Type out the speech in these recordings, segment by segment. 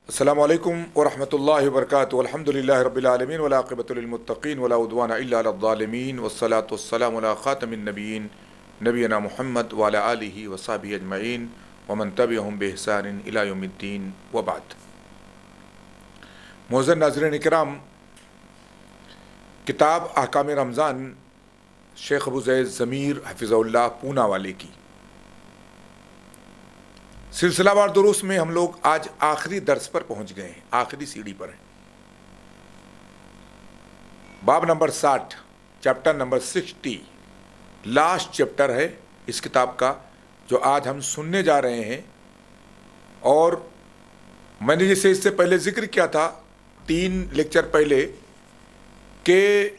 السلام علیکم ورحمۃ اللہ وبرکاتہ الحمد للہ رب العالمین والعاقبۃ للمتقین ولا عدوان الا علی الظالمین والصلاة والسلام علی خاتم النبیین نبینا محمد وعلی آلہ وصحبہ اجمعین ومن تبعہم بإحسان الی یوم الدین وبعد۔ معزز ناظرین کرام، کتاب احکام رمضان شیخ ابو زید ضمیر حفظہ اللہ پونا والے کی سلسلہ وار دروس میں ہم لوگ آج آخری درس پر پہنچ گئے ہیں، آخری سیڑھی پر ہیں۔ باب number 60، chapter number 60، last chapter ہے اس کتاب کا جو آج ہم سننے جا رہے ہیں۔ اور میں نے جسے اس سے پہلے ذکر کیا تھا 3 لیکچر پہلے کہ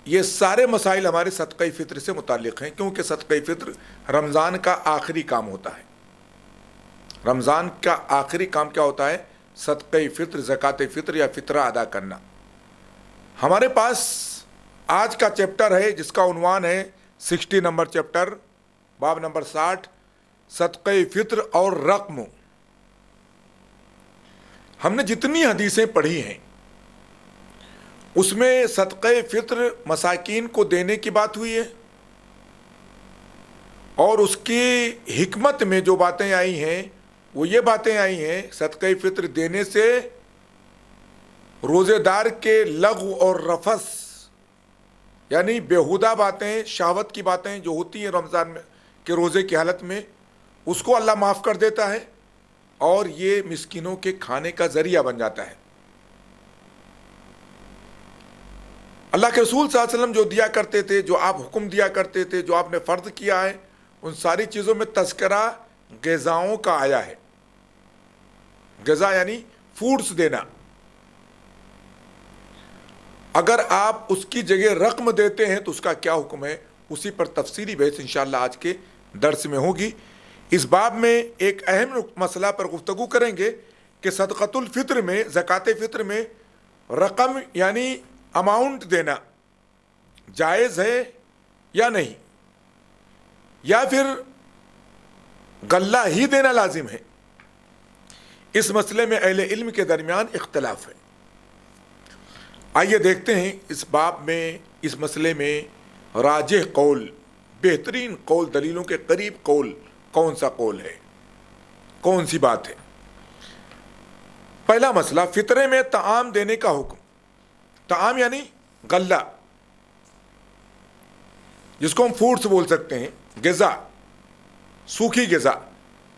یہ سارے مسائل ہمارے صدقہ فطر سے متعلق ہیں، کیونکہ صدقہ فطر رمضان کا آخری کام ہوتا ہے۔ رمضان کا آخری کام کیا ہوتا ہے؟ صدقہ فطر، زکوٰۃ فطر یا فطرہ ادا کرنا۔ ہمارے پاس آج کا چیپٹر ہے جس کا عنوان ہے 60 نمبر چیپٹر، باب نمبر 60، صدقہ فطر اور رقم۔ ہم نے جتنی حدیثیں پڑھی ہیں اس میں صدقہ فطر مساکین کو دینے کی بات ہوئی ہے، اور اس کی حکمت میں جو باتیں آئی ہیں وہ یہ باتیں آئی ہیں صدقہ فطر دینے سے روزے دار کے لغو اور رفث یعنی بیہودہ باتیں، شہوت کی باتیں جو ہوتی ہیں رمضان میں کے روزے کی حالت میں، اس کو اللہ معاف کر دیتا ہے اور یہ مسکینوں کے کھانے کا ذریعہ بن جاتا ہے۔ اللہ کے رسول صلی اللہ علیہ وسلم جو دیا کرتے تھے، جو آپ حکم دیا کرتے تھے، جو آپ نے فرض کیا ہے، ان ساری چیزوں میں تذکرہ غذاؤں کا آیا ہے۔ غذا یعنی فوڈز دینا۔ اگر آپ اس کی جگہ رقم دیتے ہیں تو اس کا کیا حکم ہے، اسی پر تفصیلی بحث انشاءاللہ آج کے درس میں ہوگی۔ اس باب میں ایک اہم مسئلہ پر گفتگو کریں گے کہ صدقۃ الفطر میں، زکوٰۃ فطر میں رقم یعنی اماؤنٹ دینا جائز ہے یا نہیں، یا پھر غلہ ہی دینا لازم ہے۔ اس مسئلے میں اہل علم کے درمیان اختلاف ہے۔ آئیے دیکھتے ہیں اس باب میں، اس مسئلے میں راجح قول، بہترین قول، دلیلوں کے قریب قول کون سا قول ہے، کون سی بات ہے۔ پہلا مسئلہ، فطرے میں طعام دینے کا حکم۔ طعام یعنی غلہ، جس کو ہم فوڈس بول سکتے ہیں، غذا، سوکھی غذا،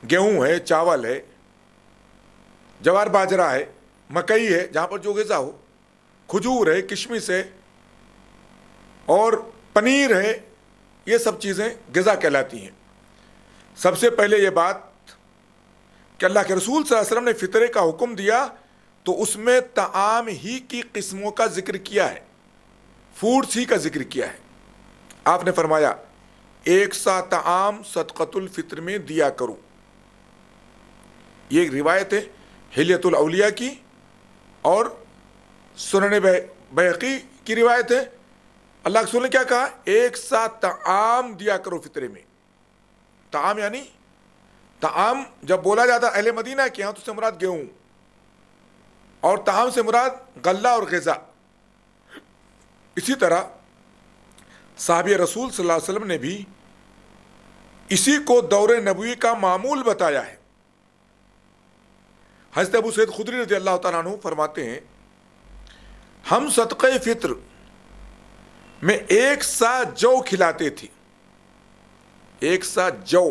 گیہوں ہے، چاول ہے، جوار باجرہ ہے، مکئی ہے، جہاں پر جو غذا ہو، کھجور ہے، کشمش ہے اور پنیر ہے، یہ سب چیزیں غذا کہلاتی ہیں۔ سب سے پہلے یہ بات کہ اللہ کے رسول صلی اللہ علیہ وسلم نے فطرے کا حکم دیا تو اس میں طعام ہی کی قسموں کا ذکر کیا ہے، فوڈس ہی کا ذکر کیا ہے۔ آپ نے فرمایا 1 سا طعام صدقۃ الفطر میں دیا کرو۔ یہ ایک روایت ہے حلیۃ الاولیاء کی اور سنن بیہقی کی روایت ہے۔ اللہ کے رسول نے کیا کہا؟ 1 سا طعام دیا کرو فطرے میں۔ طعام یعنی، طعام جب بولا جاتا اہل مدینہ کے یہاں تو اس سے مراد گیہوں، اور طعام سے مراد غلہ اور غذا۔ اسی طرح صحابہ رسول صلی اللہ علیہ وسلم نے بھی اسی کو دور نبوی کا معمول بتایا ہے۔ حضرت ابو سعید خدری رضی اللہ تعالیٰ عنہ فرماتے ہیں، ہم صدقہ فطر میں 1 سا جو کھلاتے تھے۔ 1 سا جو،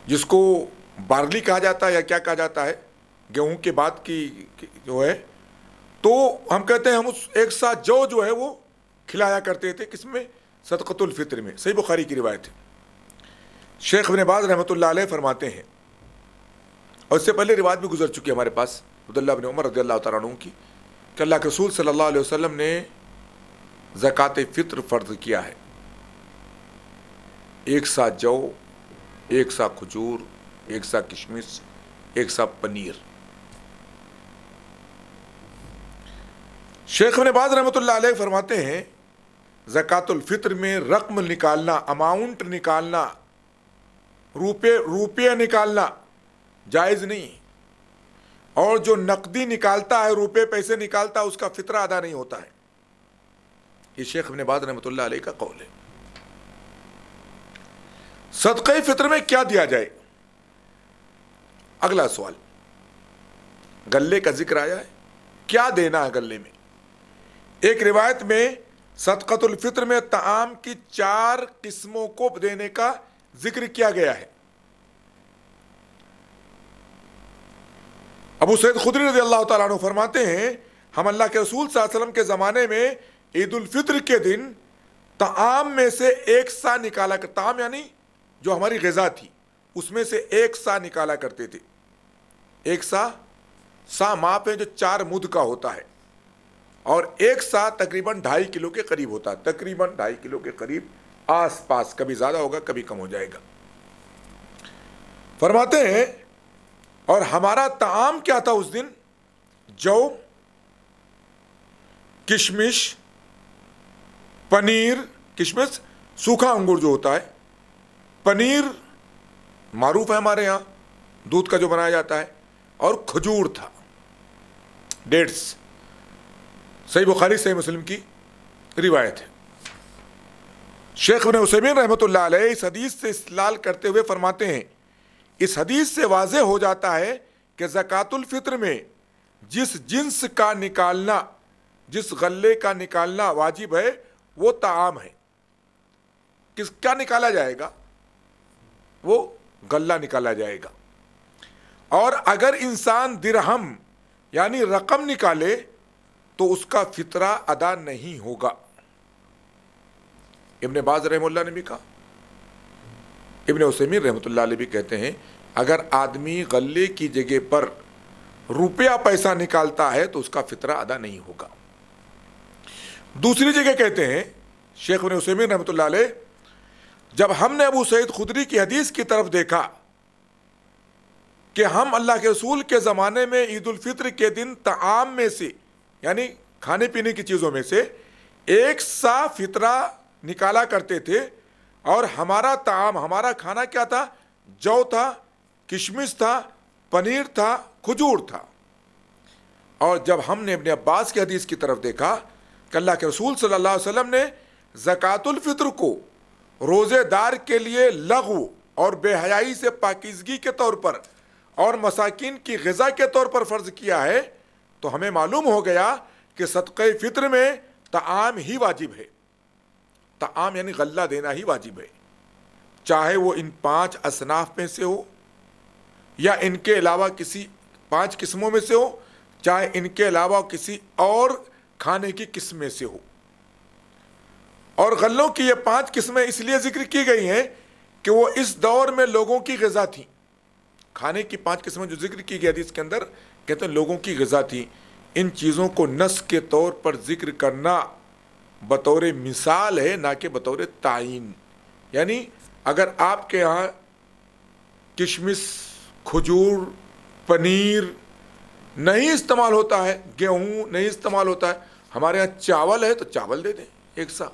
جس کو بارلی کہا جاتا ہے یا کیا کہا جاتا ہے، گیہوں کے بعد کی جو ہے، تو ہم کہتے ہیں ہم اس 1 سا جو ہے وہ کھلایا کرتے تھے۔ کس میں؟ صدقۃ الفطر میں۔ صحیح بخاری کی روایت ہے۔ شیخ ابن باز رحمۃ اللہ علیہ فرماتے ہیں، اور اس سے پہلے روایت بھی گزر چکی ہے ہمارے پاس عبداللہ بن عمر رضی اللہ تعالیٰ عنہ کی، کہ اللہ کے رسول صلی اللہ علیہ وسلم نے زکوٰۃ فطر فرض کیا ہے۔ 1 سا جو، 1 سا کھجور، 1 سا کشمش، 1 سا پنیر۔ شیخ ابن باز رحمۃ اللہ علیہ فرماتے ہیں، زکوٰۃ الفطر میں رقم نکالنا، اماؤنٹ نکالنا، روپے نکالنا جائز نہیں ہے۔ اور جو نقدی نکالتا ہے، روپے پیسے نکالتا ہے، اس کا فطرہ ادا نہیں ہوتا ہے. یہ شیخ ابن باز رحمۃ اللہ علیہ کا قول ہے. صدقہ فطر میں کیا دیا جائے؟ اگلا سوال. غلے کا ذکر آیا ہے، کیا دینا ہے غلے میں؟ ایک روایت میں صدقۃ الفطر میں طعام کی 4 قسموں کو دینے کا ذکر کیا گیا ہے. ابو سعید خدری رضی اللہ تعالیٰ عنہ فرماتے ہیں ہم اللہ کے رسول صلی اللہ علیہ وسلم کے زمانے میں عید الفطر کے دن طعام میں سے 1 سا نکالا کرتے، طعام یعنی جو ہماری غذا تھی اس میں سے 1 سا نکالا کرتے تھے. 1 سا ماپ ہے جو 4 مد کا ہوتا ہے، اور 1 سا تقریباً 2.5 کلو کے قریب ہوتا ہے، تقریباً 2.5 کلو کے قریب آس پاس، کبھی زیادہ ہوگا کبھی کم ہو جائے گا. فرماتے ہیں اور ہمارا طعام کیا تھا اس دن؟ جو، کشمش، پنیر، کشمش سوکھا انگور جو ہوتا ہے، پنیر معروف ہے ہمارے ہاں دودھ کا جو بنایا جاتا ہے، اور کھجور تھا، ڈیٹس. صحیح بخاری صحیح مسلم کی روایت ہے. شیخ ابن عثیمین رحمۃ اللہ علیہ اس حدیث سے استدلال کرتے ہوئے فرماتے ہیں اس حدیث سے واضح ہو جاتا ہے کہ زکوٰۃ الفطر میں جس جنس کا نکالنا، جس غلے کا نکالنا واجب ہے وہ طعام ہے. کیا نکالا جائے گا؟ وہ غلہ نکالا جائے گا. اور اگر انسان درہم یعنی رقم نکالے تو اس کا فطرہ ادا نہیں ہوگا. ابن باز رحمہ اللہ نے بھی کہا، ابن عثیمین رحمۃ اللہ علیہ بھی کہتے ہیں اگر آدمی غلے کی جگہ پر روپیہ پیسہ نکالتا ہے تو اس کا فطرہ ادا نہیں ہوگا. دوسری جگہ کہتے ہیں شیخ ابن عثیمین رحمۃ اللہ علیہ جب ہم نے ابو سعید خدری کی حدیث کی طرف دیکھا کہ ہم اللہ کے رسول کے زمانے میں عید الفطر کے دن طعام میں سے یعنی کھانے پینے کی چیزوں میں سے 1 سا فطرہ نکالا کرتے تھے، اور ہمارا طعام، ہمارا کھانا کیا تھا؟ جو تھا، کشمش تھا، پنیر تھا، کھجور تھا. اور جب ہم نے ابن عباس کی حدیث کی طرف دیکھا کہ اللہ کے رسول صلی اللہ علیہ وسلم نے زکوٰۃ الفطر کو روزے دار کے لیے لغو اور بے حیائی سے پاکیزگی کے طور پر اور مساکین کی غذا کے طور پر فرض کیا ہے، تو ہمیں معلوم ہو گیا کہ صدقہ فطر میں طعام ہی واجب ہے. طعام یعنی غلہ دینا ہی واجب ہے، چاہے وہ ان 5 اصناف میں سے ہو یا ان کے علاوہ کسی 5 قسموں میں سے ہو، چاہے ان کے علاوہ کسی اور کھانے کی قسم میں سے ہو. اور غلوں کی یہ 5 قسمیں اس لیے ذکر کی گئی ہیں کہ وہ اس دور میں لوگوں کی غذا تھیں. کھانے کی 5 قسمیں جو ذکر کی گئی حدیث کے اندر کہتے ہیں لوگوں کی غذا تھی. ان چیزوں کو نص کے طور پر ذکر کرنا بطور مثال ہے، نہ کہ بطور تعین. یعنی اگر آپ کے ہاں کشمش، کھجور، پنیر نہیں استعمال ہوتا ہے، گیہوں نہیں استعمال ہوتا ہے، ہمارے ہاں چاول ہے تو چاول دے دیں 1 سا.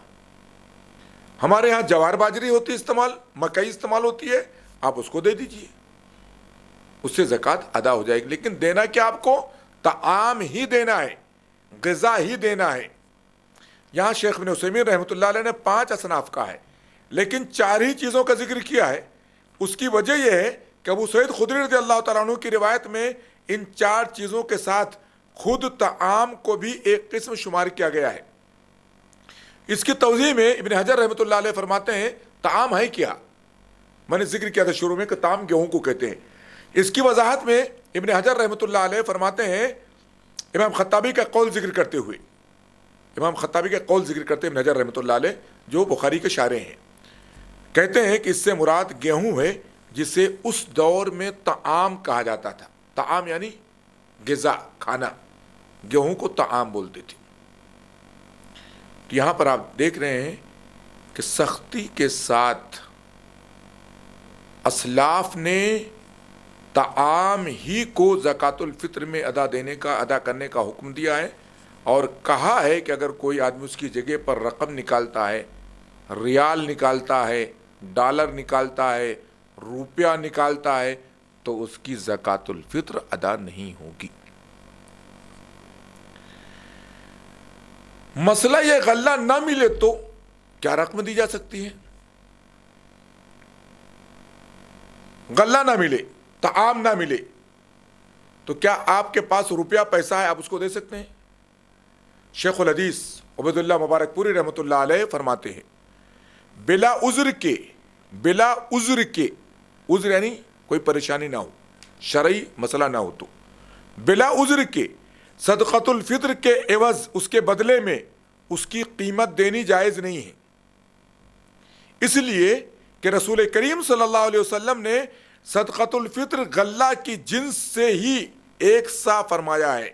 ہمارے ہاں جوار باجری ہوتی ہے استعمال، مکئی استعمال ہوتی ہے، آپ اس کو دے دیجئے، اس سے زکوٰۃ ادا ہو جائے گی. لیکن دینا کیا آپ کو؟ طعام ہی دینا ہے، غذا ہی دینا ہے. یہاں شیخ ابن عثیمین رحمۃ اللہ علیہ نے 5 اصناف کا ہے لیکن 4 ہی چیزوں کا ذکر کیا ہے. اس کی وجہ یہ ہے کہ ابو سعید خدری رضی اللہ تعالیٰ عنہ کی روایت میں ان 4 چیزوں کے ساتھ خود طعام کو بھی ایک قسم شمار کیا گیا ہے. اس کی توضیح میں ابن حجر رحمۃ اللہ علیہ فرماتے ہیں طعام ہے کیا؟ میں نے ذکر کیا تھا شروع میں کہ طعام گیہوں کو کہتے ہیں. اس کی وضاحت میں ابن حجر رحمۃ اللہ علیہ فرماتے ہیں امام خطابی کا قول ذکر کرتے ہوئے، امام خطابی کا قول ذکر کرتے ابن حجر رحمۃ اللہ علیہ جو بخاری کے شارح ہیں، کہتے ہیں کہ اس سے مراد گیہوں ہے جسے اس دور میں طعام کہا جاتا تھا. طعام یعنی غذا، کھانا، گیہوں کو طعام بولتے تھے. یہاں پر آپ دیکھ رہے ہیں کہ سختی کے ساتھ اسلاف نے طعام ہی کو زکوٰۃ الفطر میں ادا کرنے کا حکم دیا ہے، اور کہا ہے کہ اگر کوئی آدمی اس کی جگہ پر رقم نکالتا ہے، ریال نکالتا ہے، ڈالر نکالتا ہے، روپیہ نکالتا ہے، تو اس کی زکوٰۃ الفطر ادا نہیں ہوگی۔ مسئلہ یہ غلہ نہ ملے تو کیا رقم دی جا سکتی ہے؟ غلہ نہ ملے، طعام نہ ملے، تو کیا آپ کے پاس روپیہ پیسہ ہے، آپ اس کو دے سکتے ہیں؟ شیخ الحدیث عبید اللہ مبارک پوری رحمۃ اللہ علیہ فرماتے ہیں بلا عذر کے عذر یعنی کوئی پریشانی نہ ہو، شرعی مسئلہ نہ ہو تو بلا عذر کے صدقۃ الفطر کے عوض اس کے بدلے میں اس کی قیمت دینی جائز نہیں ہے، اس لیے کہ رسول کریم صلی اللہ علیہ وسلم نے صدقۃ الفطر غلہ کی جنس سے ہی ایک سا فرمایا ہے،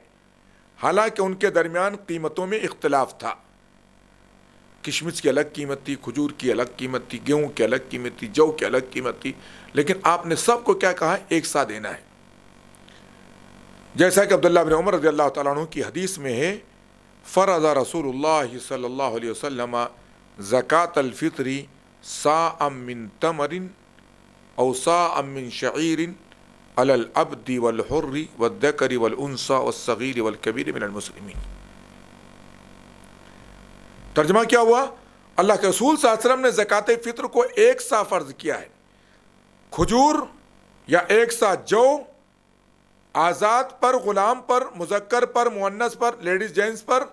حالانکہ ان کے درمیان قیمتوں میں اختلاف تھا۔ کشمش کی الگ قیمت تھی، کھجور کی الگ قیمت تھی، گیہوں کی الگ قیمت تھی، جو کی الگ قیمت تھی، لیکن آپ نے سب کو کیا کہا ہے؟ ایک سا دینا ہے۔ جیسا کہ عبداللہ بن عمر رضی اللہ تعالیٰ عنہ کی حدیث میں ہے فرض رسول اللہ صلی اللہ علیہ وسلم زکاۃ الفطر صاع من تمر او صاع من شعیر علی العبد والحر والذکر والانثى والصغیر والکبیر من المسلمین۔ ترجمہ کیا ہوا؟ اللہ کے رسول صلی اللہ علیہ وسلم نے زکوٰۃ فطر کو ایک سا فرض کیا ہے، کھجور یا ایک سا جو آزاد پر، غلام پر، مذکر پر، مؤنث پر، لیڈیز جینٹس پر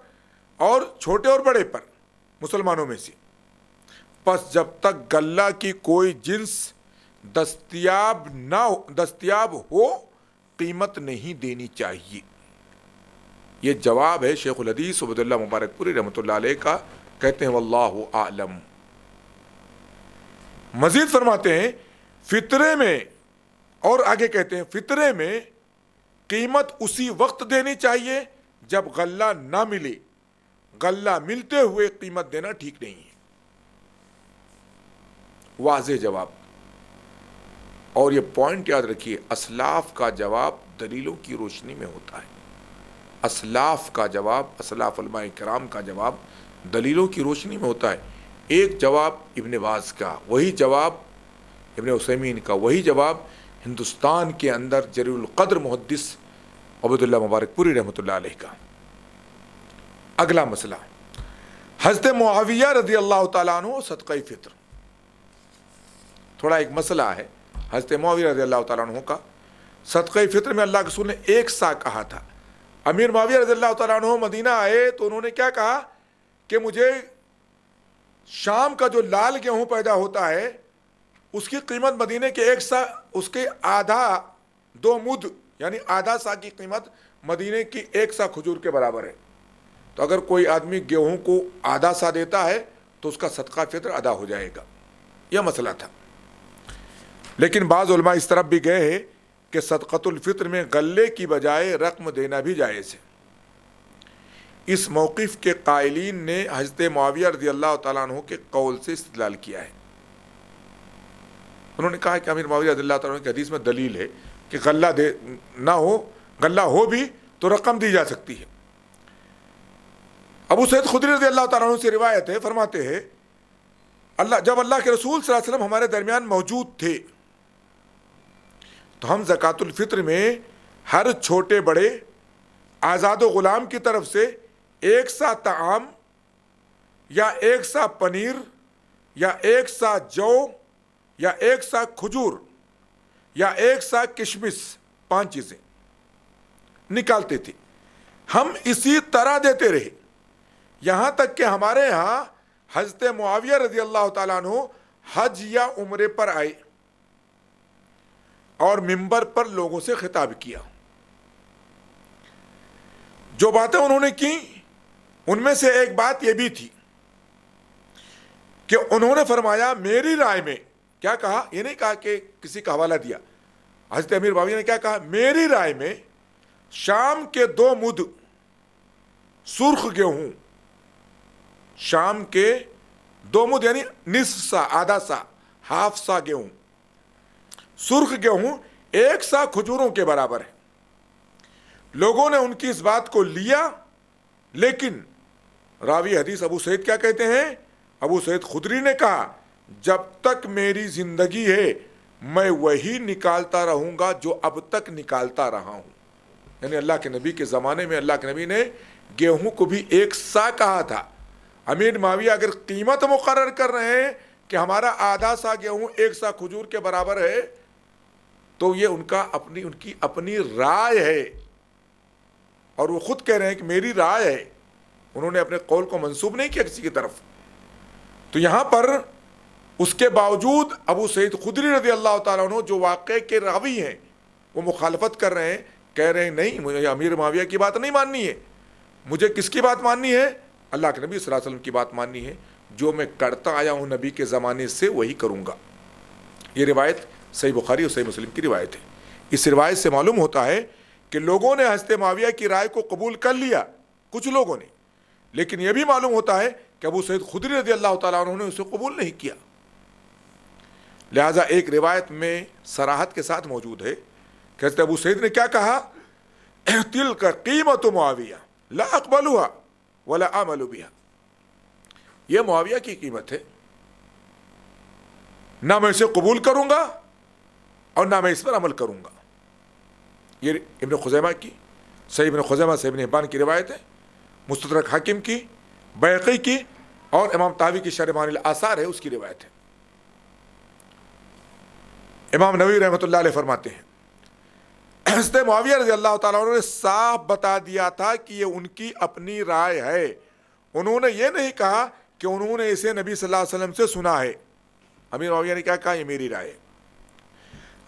اور چھوٹے اور بڑے پر مسلمانوں میں سے۔ پس جب تک غلہ کی کوئی جنس دستیاب ہو قیمت نہیں دینی چاہیے۔ یہ جواب ہے شیخ الحدیث عبید اللہ مبارک پوری رحمۃ اللہ علیہ کا، کہتے ہیں واللہ اعلم۔ مزید فرماتے ہیں فطرے میں، اور آگے کہتے ہیں فطرے میں قیمت اسی وقت دینی چاہیے جب غلہ نہ ملے، غلہ ملتے ہوئے قیمت دینا ٹھیک نہیں ہے۔ واضح جواب۔ اور یہ پوائنٹ یاد رکھیے، اسلاف کا جواب دلیلوں کی روشنی میں ہوتا ہے۔ اسلاف کا جواب، اسلاف علماء کرام کا جواب دلیلوں کی روشنی میں ہوتا ہے۔ ایک جواب ابن باز کا، وہی جواب ابن عثیمین کا، وہی جواب ہندوستان کے اندر جلیل القدر محدث عبید اللہ مبارک پوری رحمۃ اللہ علیہ کا۔ اگلا مسئلہ حضرت معاویہ رضی اللہ تعالیٰ عنہ صدقہ فطر۔ تھوڑا ایک مسئلہ ہے حضرت معاویہ رضی اللہ تعالیٰ عنہ کا۔ صدقہ فطر میں اللہ کے رسول نے ایک سا کہا تھا۔ امیر معاویہ رضی اللہ تعالیٰ عنہ مدینہ آئے تو انہوں نے کیا کہا کہ مجھے شام کا جو لال گیہوں پیدا ہوتا ہے اس کی قیمت مدینے کے ایک سا، اس کے آدھا، 2 مد یعنی آدھا سا کی قیمت مدینے کی ایک سا کھجور کے برابر ہے، تو اگر کوئی آدمی گیہوں کو آدھا سا دیتا ہے تو اس کا صدقہ فطر ادا ہو جائے گا۔ یہ مسئلہ تھا۔ لیکن بعض علماء اس طرف بھی گئے ہیں کہ صدقۃ الفطر میں غلے کی بجائے رقم دینا بھی جائز ہے۔ اس موقف کے قائلین نے حضرت معاویہ رضی اللہ تعالیٰ عنہ کے قول سے استدلال کیا ہے۔ انہوں نے کہا کہ امیر معاویہ رضی اللہ تعالیٰ عنہ کی حدیث میں دلیل ہے کہ غلہ نہ ہو، غلہ ہو بھی تو رقم دی جا سکتی ہے۔ ابو سعید خدری رضی اللہ تعالیٰ عنہ سے روایت ہے، فرماتے ہیں جب اللہ کے رسول صلی اللہ علیہ وسلم ہمارے درمیان موجود تھے تو ہم زکوٰۃ الفطر میں ہر چھوٹے بڑے آزاد و غلام کی طرف سے ایک سا طعام یا ایک سا پنیر یا ایک سا جو یا ایک سا کھجور یا ایک سا کشمش، 5 چیزیں نکالتے تھے۔ ہم اسی طرح دیتے رہے یہاں تک کہ ہمارے ہاں حضرت معاویہ رضی اللہ تعالیٰ عنہ حج یا عمرے پر آئے اور منبر پر لوگوں سے خطاب کیا۔ جو باتیں انہوں نے کی ان میں سے ایک بات یہ بھی تھی کہ انہوں نے فرمایا میری رائے میں، کیا کہا؟ یہ نہیں کہا کہ کسی کا حوالہ دیا، حضرت امیر معاویہ نے کیا کہا؟ میری رائے میں شام کے 2 مد سرخ گیہوں، شام کے 2 مد یعنی نصف سا، آدھا سا، ہاف سا گیہوں، سرخ گیہوں 1 سا کھجوروں کے برابر ہے۔ لوگوں نے ان کی اس بات کو لیا، لیکن راوی حدیث ابو سعید کیا کہتے ہیں؟ ابو سعید خدری نے کہا جب تک میری زندگی ہے میں وہی نکالتا رہوں گا جو اب تک نکالتا رہا ہوں. یعنی اللہ کے نبی کے زمانے میں اللہ کے نبی نے گیہوں کو بھی ایک سا کہا تھا. امیر معاویہ اگر قیمت مقرر کر رہے ہیں کہ ہمارا آدھا سا گیہوں ایک سا کھجور کے برابر ہے, تو یہ ان کی اپنی رائے ہے, اور وہ خود کہہ رہے ہیں کہ میری رائے ہے. انہوں نے اپنے قول کو منسوب نہیں کیا کسی کی طرف. تو یہاں پر اس کے باوجود ابو سعید خدری رضی اللہ تعالیٰ عنہ جو واقعے کے راوی ہیں وہ مخالفت کر رہے ہیں, کہہ رہے ہیں نہیں مجھے امیر معاویہ کی بات نہیں ماننی ہے, مجھے کس کی بات ماننی ہے؟ اللہ کے نبی صلی اللہ علیہ وسلم کی بات ماننی ہے. جو میں کرتا آیا ہوں نبی کے زمانے سے وہی کروں گا. یہ روایت صحیح بخاری اور صحیح مسلم کی روایت ہے. اس روایت سے معلوم ہوتا ہے کہ لوگوں نے حضرت معاویہ کی رائے کو قبول کر لیا, کچھ لوگوں نے, لیکن یہ بھی معلوم ہوتا ہے کہ ابو سعید خدری رضی اللہ تعالیٰ عنہ نے اسے قبول نہیں کیا. لہذا ایک روایت میں صراحت کے ساتھ موجود ہے کہ حضرت ابو سعید نے کیا کہا, تلک قیمت معاویہ لا اقبلها ولا اعمل بها. یہ معاویہ کی قیمت ہے, نہ میں اسے قبول کروں گا اور نہ میں اس پر عمل کروں گا. یہ ابن خزیمہ کی, صحیح ابن خزیمہ سے ابن حبان کی روایت ہے, مستدرک حاکم کی, بیہقی کی, اور امام طحاوی کی شرح معانی الاثار ہے اس کی روایت ہے. امام نووی رحمۃ اللہ علیہ فرماتے ہیں حضرت معاویہ رضی اللہ تعالیٰ عنہ نے صاف بتا دیا تھا کہ یہ ان کی اپنی رائے ہے. انہوں نے یہ نہیں کہا کہ انہوں نے اسے نبی صلی اللہ علیہ وسلم سے سنا ہے. امیر معاویہ نے کیا کہا, یہ میری رائے ہے.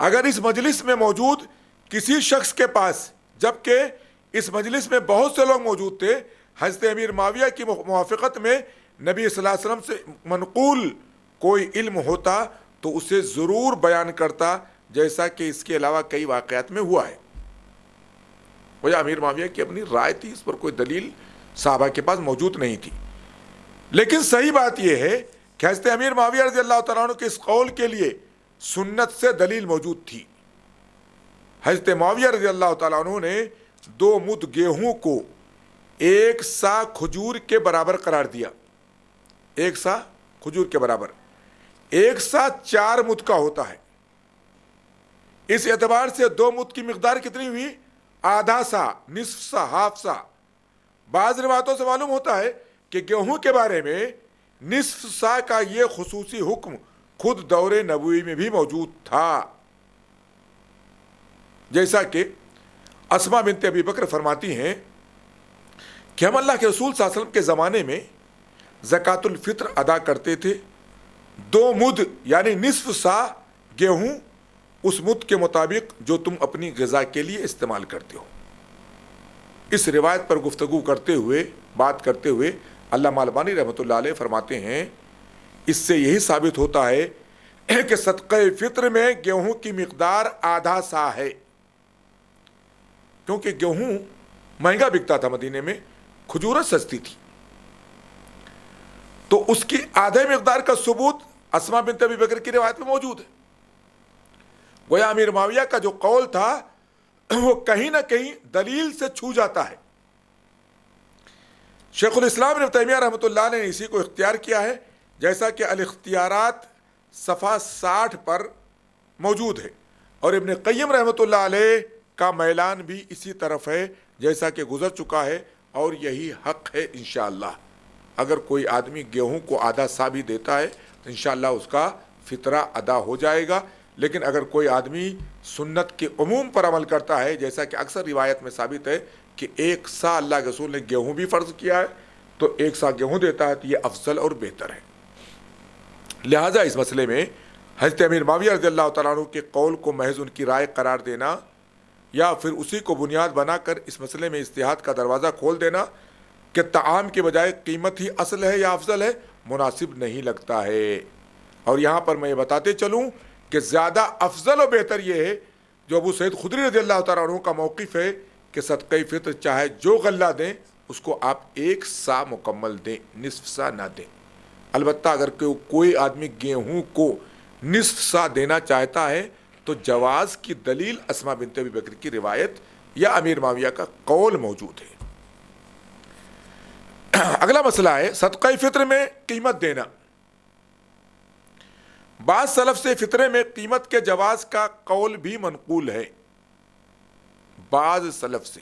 اگر اس مجلس میں موجود کسی شخص کے پاس, جبکہ اس مجلس میں بہت سے لوگ موجود تھے, حضرت امیر معاویہ کی موافقت میں نبی صلی اللہ علیہ وسلم سے منقول کوئی علم ہوتا تو اسے ضرور بیان کرتا, جیسا کہ اس کے علاوہ کئی واقعات میں ہوا ہے. وہ امیر معاویہ کی اپنی رائے تھی, اس پر کوئی دلیل صحابہ کے پاس موجود نہیں تھی. لیکن صحیح بات یہ ہے کہ حضرت امیر معاویہ رضی اللہ تعالیٰ عنہ کے اس قول کے لیے سنت سے دلیل موجود تھی. حضرت معاویہ رضی اللہ تعالیٰ عنہ نے 2 مد گیہوں کو ایک سا کھجور کے برابر قرار دیا. ایک سا کھجور کے برابر, ایک سا 4 مد کا ہوتا ہے. اس اعتبار سے 2 مد کی مقدار کتنی ہوئی, آدھا سا, نصف سا, ہاف سا. بعض روایتوں سے معلوم ہوتا ہے کہ گیہوں کے بارے میں نصف سا کا یہ خصوصی حکم خود دور نبوی میں بھی موجود تھا. جیسا کہ اسما بنت ابی بکر فرماتی ہیں کہ ہم اللہ کے رسول صلی اللہ علیہ وسلم کے زمانے میں زکوٰۃ الفطر ادا کرتے تھے. 2 مد یعنی نصف سا گیہوں اس مد کے مطابق جو تم اپنی غذا کے لیے استعمال کرتے ہو. اس روایت پر گفتگو کرتے ہوئے, بات کرتے ہوئے علامہ البانی رحمۃ اللہ علیہ فرماتے ہیں اس سے یہی ثابت ہوتا ہے کہ صدقہ فطر میں گیہوں کی مقدار آدھا سا ہے, کیونکہ گیہوں مہنگا بکتا تھا مدینے میں, کھجوریں سستی تھی. تو اس کی آدھے مقدار کا ثبوت اسما بنت ابی بکر کی روایت میں موجود ہے. گویا امیر معاویہ کا جو قول تھا وہ کہیں نہ کہیں دلیل سے چھو جاتا ہے. شیخ الاسلام ابن تیمیہ رحمۃ اللہ نے اسی کو اختیار کیا ہے, جیسا کہ الاختیارات صفحہ 60 پر موجود ہے, اور ابن قیم رحمۃ اللہ علیہ کا میلان بھی اسی طرف ہے جیسا کہ گزر چکا ہے, اور یہی حق ہے انشاءاللہ. اگر کوئی آدمی گیہوں کو آدھا سا بھی دیتا ہے تو انشاءاللہ اس کا فطرہ ادا ہو جائے گا. لیکن اگر کوئی آدمی سنت کے عموم پر عمل کرتا ہے, جیسا کہ اکثر روایت میں ثابت ہے کہ 1 سا اللہ کے رسول نے گیہوں بھی فرض کیا ہے, تو 1 سا گیہوں دیتا ہے تو یہ افضل اور بہتر ہے. لہٰذا اس مسئلے میں حضرت امیر معاویہ رضی اللہ تعالیٰ عنہ کے قول کو محض ان کی رائے قرار دینا یا پھر اسی کو بنیاد بنا کر اس مسئلے میں اجتہاد کا دروازہ کھول دینا کہ طعام کے بجائے قیمت ہی اصل ہے یا افضل ہے, مناسب نہیں لگتا ہے. اور یہاں پر میں یہ بتاتے چلوں کہ زیادہ افضل و بہتر یہ ہے جو ابو سعید خدری رضی اللہ تعالیٰ عنہ کا موقف ہے کہ صدقہ فطر چاہے جو غلہ دیں اس کو آپ 1 سا مکمل دیں, نصف سا نہ دیں. البتہ اگر کوئی آدمی گیہوں کو نصف سا دینا چاہتا ہے تو جواز کی دلیل اسما بنت ابی بکر کی روایت یا امیر معاویہ کا قول موجود ہے. اگلا مسئلہ ہے صدقہ فطر میں قیمت دینا. بعض سلف سے فطرے میں قیمت کے جواز کا قول بھی منقول ہے، بعض سلف سے،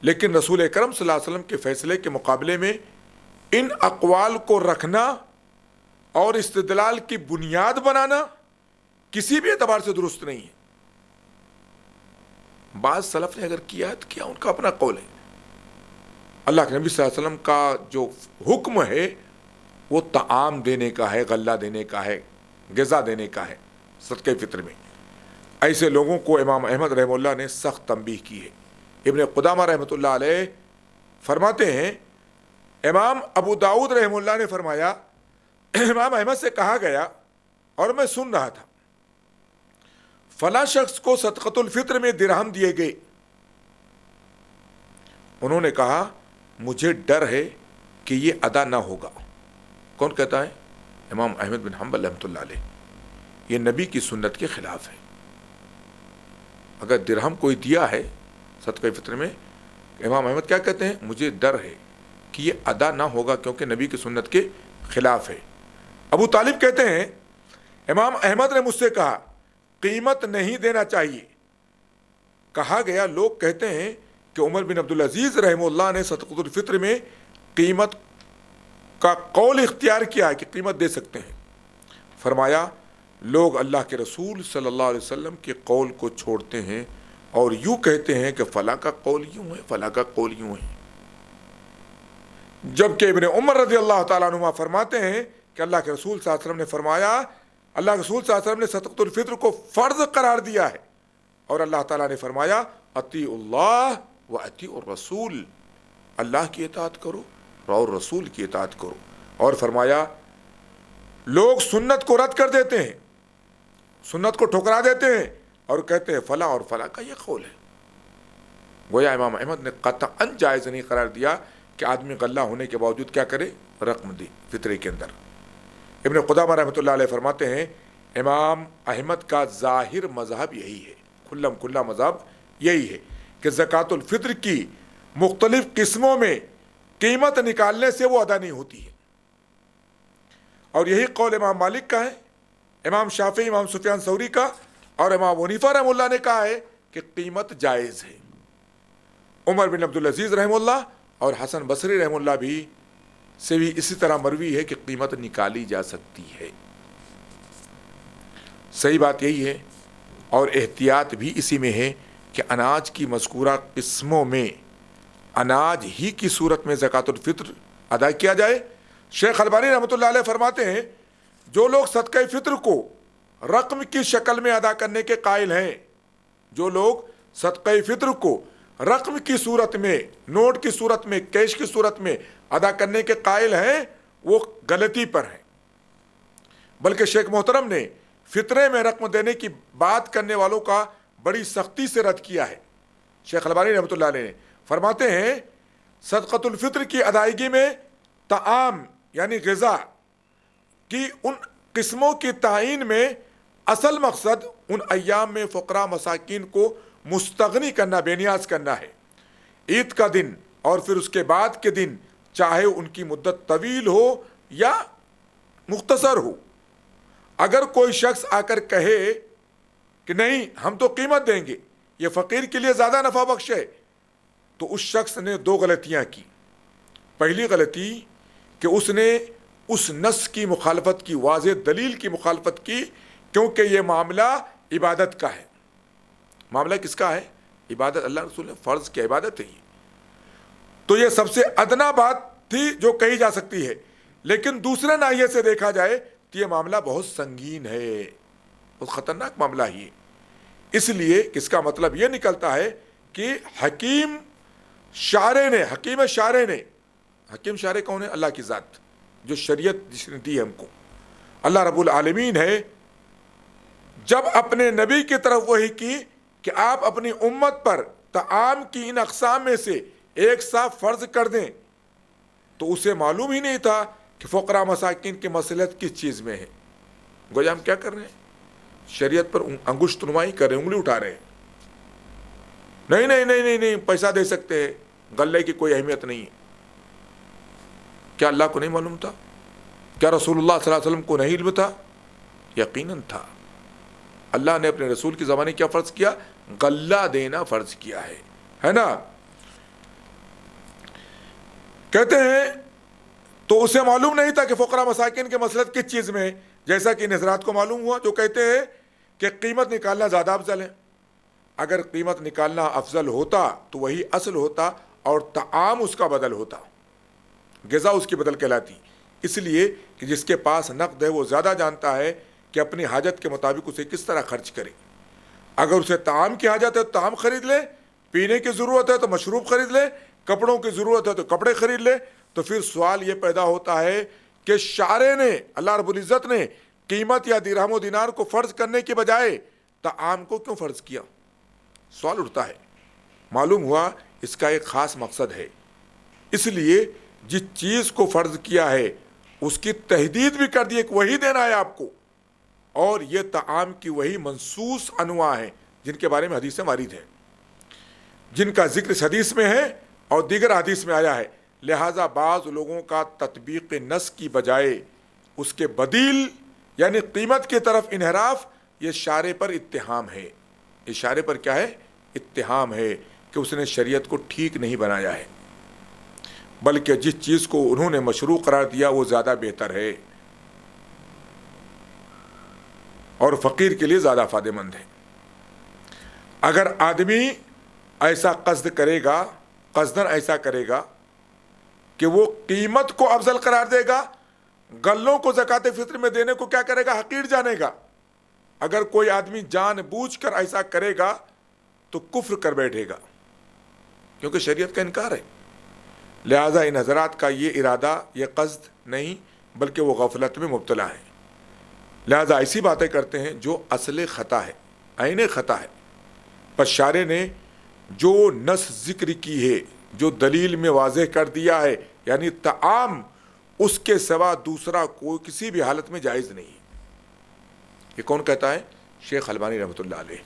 لیکن رسول اکرم صلی اللہ علیہ وسلم کے فیصلے کے مقابلے میں ان اقوال کو رکھنا اور استدلال کی بنیاد بنانا کسی بھی اعتبار سے درست نہیں ہے۔ بعض سلف نے اگر کیا تو کیا، ان کا اپنا قول ہے۔ اللہ کے نبی صلی اللہ علیہ وسلم کا جو حکم ہے وہ طعام دینے کا ہے، غلہ دینے کا ہے، غذا دینے کا ہے صدقہ فطر میں۔ ایسے لوگوں کو امام احمد رحمہ اللہ نے سخت تنبیہ کی ہے۔ ابن قدامہ رحمۃ اللہ علیہ فرماتے ہیں، امام ابو داؤد رحمہ اللہ نے فرمایا، امام احمد سے کہا گیا اور میں سن رہا تھا، فلاں شخص کو صدقۃ الفطر میں درہم دیے گئے۔ انہوں نے کہا مجھے ڈر ہے کہ یہ ادا نہ ہوگا۔ کون کہتا ہے؟ امام احمد بن حنبل رحمۃ اللہ علیہ۔ یہ نبی کی سنت کے خلاف ہے۔ اگر درہم کوئی دیا ہے صدقہ فطر میں، امام احمد کیا کہتے ہیں؟ مجھے ڈر ہے کہ یہ ادا نہ ہوگا کیونکہ نبی کی سنت کے خلاف ہے۔ ابو طالب کہتے ہیں، امام احمد نے مجھ سے کہا قیمت نہیں دینا چاہیے۔ کہا گیا لوگ کہتے ہیں کہ عمر بن عبدالعزیز رحمہ اللہ نے صدقۃ الفطر میں قیمت کا قول اختیار کیا ہے کہ قیمت دے سکتے ہیں۔ فرمایا لوگ اللہ کے رسول صلی اللہ علیہ وسلم کے قول کو چھوڑتے ہیں اور یوں کہتے ہیں کہ فلاں کا قول یوں ہے، فلاں کا قول یوں ہے، جبکہ ابن عمر رضی اللہ تعالیٰ عنہما فرماتے ہیں کہ اللہ کے رسول صلی اللہ علیہ وسلم نے فرمایا، اللہ کے رسول صلی اللہ علیہ وسلم نے صدقۃ الفطر کو فرض قرار دیا ہے، اور اللہ تعالیٰ نے فرمایا اطیعوا اللہ و اطیعوا الرسول، اللہ کی اطاعت کرو اور رسول کی اطاعت کرو۔ اور فرمایا لوگ سنت کو رد کر دیتے ہیں، سنت کو ٹھکرا دیتے ہیں اور کہتے ہیں فلاں اور فلاں کا یہ قول ہے۔ گویا امام احمد نے قطعاً جائز نہیں قرار دیا کہ آدمی غلہ ہونے کے باوجود کیا کرے؟ رقم دے فطرے کے اندر۔ ابن قدامہ رحمۃ اللہ علیہ فرماتے ہیں، امام احمد کا ظاہر مذہب یہی ہے، کھلم کھلا مذہب یہی ہے کہ زکوٰۃ الفطر کی مختلف قسموں میں قیمت نکالنے سے وہ ادا نہیں ہوتی ہے، اور یہی قول امام مالک کا ہے، امام شافعی، امام سفیان ثوری کا، اور امام حنیفہ رحمہ اللہ نے کہا ہے کہ قیمت جائز ہے۔ عمر بن عبدالعزیز رحمہ اللہ اور حسن بصری رحمہ اللہ سے بھی اسی طرح مروی ہے کہ قیمت نکالی جا سکتی ہے۔ صحیح بات یہی ہے، اور احتیاط بھی اسی میں ہے کہ اناج کی مذکورہ قسموں میں اناج ہی کی صورت میں زکوٰۃ الفطر ادا کیا جائے۔ شیخ البانی رحمۃ اللہ علیہ فرماتے ہیں، جو لوگ صدقہ فطر کو رقم کی شکل میں ادا کرنے کے قائل ہیں، جو لوگ صدقہ فطر کو رقم کی صورت میں، نوٹ کی صورت میں، کیش کی صورت میں ادا کرنے کے قائل ہیں، وہ غلطی پر ہیں۔ بلکہ شیخ محترم نے فطرے میں رقم دینے کی بات کرنے والوں کا بڑی سختی سے رد کیا ہے۔ شیخ البانی رحمۃ اللہ علیہ فرماتے ہیں، صدقۃ الفطر کی ادائیگی میں طعام یعنی غذا کی ان قسموں کی تعین میں اصل مقصد ان ایام میں فقراء مساکین کو مستغنی کرنا، بے نیاز کرنا ہے۔ عید کا دن اور پھر اس کے بعد کے دن، چاہے ان کی مدت طویل ہو یا مختصر ہو، اگر کوئی شخص آ کر کہے کہ نہیں ہم تو قیمت دیں گے، یہ فقیر کے لیے زیادہ نفع بخش ہے، تو اس شخص نے دو غلطیاں کی۔ پہلی غلطی کہ اس نے اس نص کی مخالفت کی، واضح دلیل کی مخالفت کی، کیونکہ یہ معاملہ عبادت کا ہے۔ معاملہ کس کا ہے؟ عبادت، اللہ رسول نے فرض کی عبادت ہے یہ، تو یہ سب سے ادنا بات تھی جو کہی جا سکتی ہے۔ لیکن دوسرے ناحیے سے دیکھا جائے تو یہ معاملہ بہت سنگین ہے، بہت خطرناک معاملہ ہی ہے۔ اس لیے اس کا مطلب یہ نکلتا ہے کہ حکیم شارع کون ہے؟ اللہ کی ذات، جو شریعت جس نے دی ہے ہم کو، اللہ رب العالمین ہے۔ جب اپنے نبی کی طرف وحی کی کہ آپ اپنی امت پر طعام کی ان اقسام میں سے ایک سا فرض کر دیں، تو اسے معلوم ہی نہیں تھا کہ فقراء مساکین کی مصلحت کس چیز میں ہے۔ گویا ہم کیا کر رہے ہیں؟ شریعت پر انگشت نمائی کر رہے ہیں، انگلی اٹھا رہے ہیں، نہیں نہیں نہیں نہیں نہیں پیسہ دے سکتے ہیں، غلے کی کوئی اہمیت نہیں ہے۔ کیا اللہ کو نہیں معلوم تھا؟ کیا رسول اللہ صلی اللہ علیہ وسلم کو نہیں علم تھا یقیناً تھا. اللہ نے اپنے رسول کی زبانی کیا فرض کیا؟ غلہ دینا فرض کیا ہے نا. کہتے ہیں تو اسے معلوم نہیں تھا کہ فقراء مساکین کے مصلحت کس چیز میں ہے، جیسا کہ ان حضرات کو معلوم ہوا جو کہتے ہیں کہ قیمت نکالنا زیادہ افضل ہے. اگر قیمت نکالنا افضل ہوتا تو وہی اصل ہوتا اور طعام اس کا بدل ہوتا، غذا اس کی بدل کہلاتی. اس لیے کہ جس کے پاس نقد ہے وہ زیادہ جانتا ہے کہ اپنی حاجت کے مطابق اسے کس طرح خرچ کرے. اگر اسے طعام کی حاجت ہے تو طعام خرید لے، پینے کی ضرورت ہے تو مشروب خرید لے، کپڑوں کی ضرورت ہے تو کپڑے خرید لے. تو پھر سوال یہ پیدا ہوتا ہے کہ شارع نے، اللہ رب العزت نے قیمت یا درہم و دینار کو فرض کرنے کے بجائے طعام کو کیوں فرض کیا؟ سوال اٹھتا ہے. معلوم ہوا اس کا ایک خاص مقصد ہے. اس لیے جس چیز کو فرض کیا ہے اس کی تحدید بھی کر دی کہ وہی دینا ہے آپ کو. اور یہ طعام کی وہی منصوص انواع ہیں جن کے بارے میں حدیث وارد ہے، جن کا ذکر اس حدیث میں ہے اور دیگر حدیث میں آیا ہے. لہٰذا بعض لوگوں کا تطبیق نص کی بجائے اس کے بدیل یعنی قیمت کی طرف انحراف، یہ شارع پر اتہام ہے. یہ شارع پر کیا ہے؟ اتہام ہے کہ اس نے شریعت کو ٹھیک نہیں بنایا ہے، بلکہ جس چیز کو انہوں نے مشروع قرار دیا وہ زیادہ بہتر ہے اور فقیر کے لیے زیادہ فائدہ مند ہے. اگر آدمی ایسا قصد کرے گا، قصدن ایسا کرے گا کہ وہ قیمت کو افضل قرار دے گا، غلوں کو زکوٰۃ فطر میں دینے کو کیا کرے گا؟ حقیر جانے گا. اگر کوئی آدمی جان بوجھ کر ایسا کرے گا تو کفر کر بیٹھے گا، کیونکہ شریعت کا انکار ہے. لہذا ان حضرات کا یہ ارادہ، یہ قصد نہیں، بلکہ وہ غفلت میں مبتلا ہیں. لہذا ایسی باتیں کرتے ہیں جو اصل خطا ہے، عین خطا ہے. پس شارع نے جو نص ذکر کی ہے، جو دلیل میں واضح کر دیا ہے، یعنی طعام، اس کے سوا دوسرا کوئی کسی بھی حالت میں جائز نہیں. یہ کون کہتا ہے؟ شیخ البانی رحمۃ اللہ علیہ.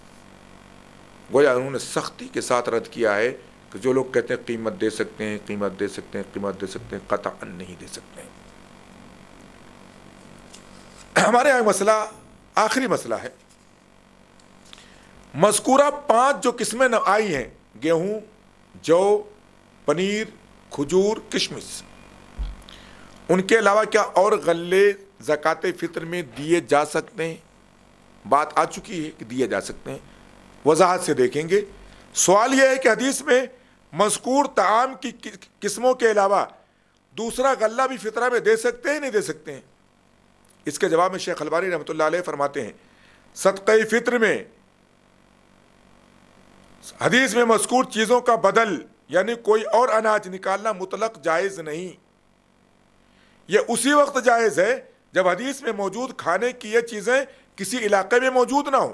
گویا انہوں نے سختی کے ساتھ رد کیا ہے کہ جو لوگ کہتے ہیں قیمت دے سکتے ہیں، قیمت دے سکتے ہیں، قیمت دے سکتے ہیں، قطعاً نہیں دے سکتے ہیں. ہمارے یہاں مسئلہ، آخری مسئلہ ہے. مذکورہ 5 جو قسمیں آئی ہیں، گیہوں، جو، پنیر، کھجور، کشمش، ان کے علاوہ کیا اور غلے زکوٰۃ فطر میں دیے جا سکتے ہیں؟ بات آ چکی ہے کہ دیے جا سکتے ہیں. وضاحت سے دیکھیں گے. سوال یہ ہے کہ حدیث میں مذکور طعام کی قسموں کے علاوہ دوسرا غلہ بھی فطرہ میں دے سکتے ہیں نہیں دے سکتے ہیں؟ اس کے جواب میں شیخ البانی رحمۃ اللہ علیہ فرماتے ہیں صدقہ فطر میں حدیث میں مذکور چیزوں کا بدل یعنی کوئی اور اناج نکالنا مطلق جائز نہیں. یہ اسی وقت جائز ہے جب حدیث میں موجود کھانے کی یہ چیزیں کسی علاقے میں موجود نہ ہوں.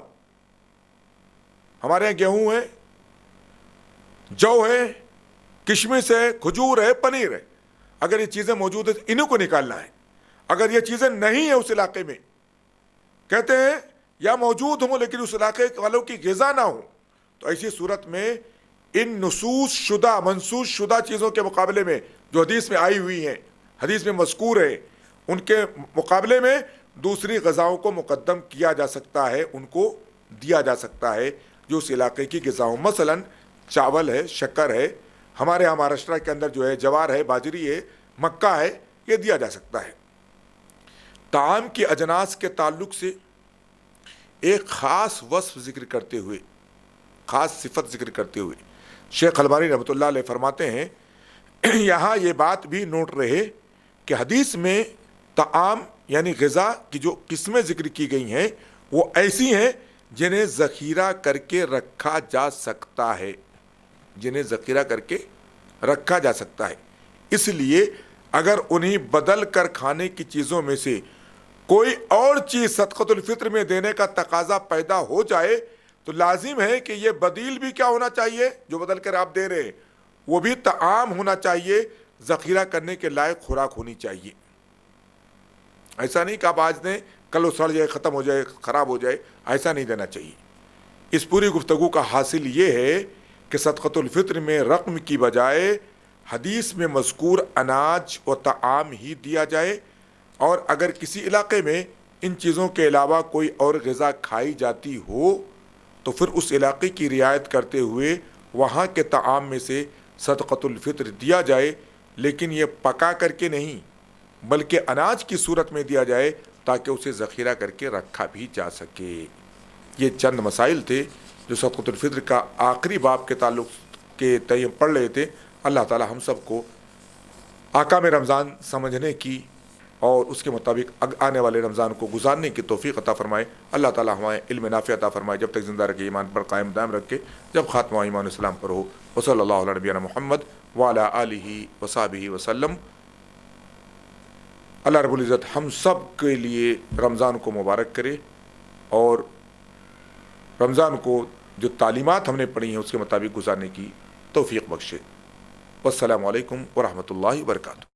ہمارے یہاں گیہوں ہے، جو ہے، کشمش ہے، کھجور ہے، پنیر ہے. اگر یہ چیزیں موجود ہیں انہیں کو نکالنا ہے. اگر یہ چیزیں نہیں ہیں اس علاقے میں، کہتے ہیں یا موجود ہوں لیکن اس علاقے والوں کی غذا نہ ہو، تو ایسی صورت میں ان نصوص شدہ، منصوص شدہ چیزوں کے مقابلے میں جو حدیث میں آئی ہوئی ہیں، حدیث میں مذکور ہے، ان کے مقابلے میں دوسری غذاؤں کو مقدم کیا جا سکتا ہے، ان کو دیا جا سکتا ہے جو اس علاقے کی غذاؤں. مثلا چاول ہے، شکر ہے، ہمارے یہاں مہاراشٹر کے اندر جو ہے جوار ہے، باجری ہے، مکہ ہے، یہ دیا جا سکتا ہے. طعام کی اجناس کے تعلق سے ایک خاص وصف ذکر کرتے ہوئے، خاص صفت ذکر کرتے ہوئے شیخ البانی رحمۃ اللہ علیہ فرماتے ہیں یہاں یہ بات بھی نوٹ رہے کہ حدیث میں طعام یعنی غذا کی جو قسمیں ذکر کی گئی ہیں وہ ایسی ہیں جنہیں ذخیرہ کر کے رکھا جا سکتا ہے، جنہیں ذخیرہ کر کے رکھا جا سکتا ہے. اس لیے اگر انہیں بدل کر کھانے کی چیزوں میں سے کوئی اور چیز صدقۃ الفطر میں دینے کا تقاضا پیدا ہو جائے تو لازم ہے کہ یہ بدیل بھی کیا ہونا چاہیے، جو بدل کر آپ دے رہے ہیں وہ بھی طعام ہونا چاہیے، ذخیرہ کرنے کے لائق خوراک ہونی چاہیے. ایسا نہیں کہ آپ آج دیں کل وہ سڑ جائے، ختم ہو جائے، خراب ہو جائے، ایسا نہیں دینا چاہیے. اس پوری گفتگو کا حاصل یہ ہے کہ صدقۃ الفطر میں رقم کی بجائے حدیث میں مذکور اناج و طعام ہی دیا جائے، اور اگر کسی علاقے میں ان چیزوں کے علاوہ کوئی اور غذا کھائی جاتی ہو تو پھر اس علاقے کی رعایت کرتے ہوئے وہاں کے طعام میں سے صدقۃ الفطر دیا جائے، لیکن یہ پکا کر کے نہیں بلکہ اناج کی صورت میں دیا جائے تاکہ اسے ذخیرہ کر کے رکھا بھی جا سکے۔ یہ چند مسائل تھے جو صدقۃ الفطر کا آخری باب کے تعلق کے تئیں پڑھ رہے تھے۔ اللہ تعالی ہم سب کو احکام رمضان سمجھنے کی اور اس کے مطابق آنے والے رمضان کو گزارنے کی توفیق عطا فرمائے۔ اللہ تعالی ہمیں علم نافع عطا فرمائے، جب تک زندہ رکھے ایمان پر قائم دائم رکھے، جب خاتمہ ایمان اسلام پر ہو۔ وصلی اللہ علیہ نبینا محمد وعلی آلہ وصحبہ وسلم۔ اللہ رب العزت ہم سب کے لیے رمضان کو مبارک کرے اور رمضان کو جو تعلیمات ہم نے پڑھی ہیں اس کے مطابق گزارنے کی توفیق بخشے۔ والسلام علیکم ورحمۃ اللہ وبرکاتہ۔